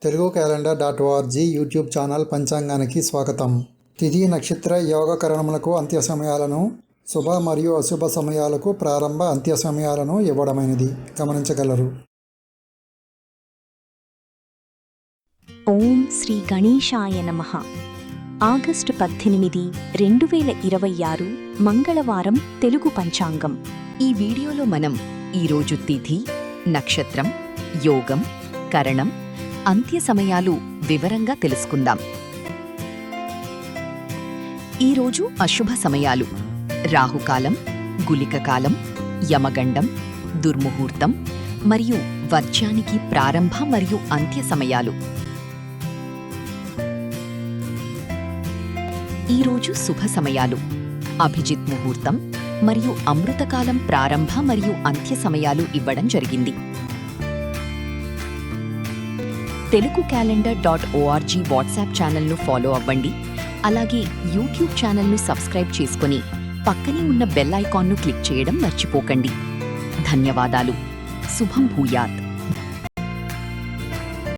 Telugu calendar .org YouTube channel పంచాంగానికి స్వాగతం. తిథి నక్షత్ర యోగకరణములకు అంత్య సమయాలను, శుభ మరియు అశుభ సమయాలకు ప్రారంభ అంత్య సమయాలను ఇవ్వడమైనది గమనించగలరు. ఓం శ్రీ గణేశాయ నమః. ఆగస్టు 18, 2026 మంగళవారం తెలుగు పంచాంగం. ఈ వీడియోలో మనం ఈరోజు తిథి, నక్షత్రం, యోగం, కరణం, అంత్య సమయాలు వివరంగా తెలుసుకుందాం. ఈరోజు అశుభ సమయాలు: రాహుకాలం, గుళికకాలం, యమగండం, దుర్ముహూర్తం మరియు వర్జ్యానికి ప్రారంభ మరియు అంత్య సమయాలు. ఈరోజు శుభ సమయాలు: అభిజిత్ ముహూర్తం మరియు అమృతకాలం ప్రారంభ మరియు అంత్య సమయాలు ఇవ్వడం జరిగింది. తెలుగు క్యాలెండర్ .org వాట్సాప్ ఛానల్ను ఫాలో అవ్వండి. అలాగే యూట్యూబ్ ఛానల్ను సబ్స్క్రైబ్ చేసుకుని పక్కనే ఉన్న బెల్ ఐకాన్ను క్లిక్ చేయడం మర్చిపోకండి. ధన్యవాదాలు. శుభం భూయాత్.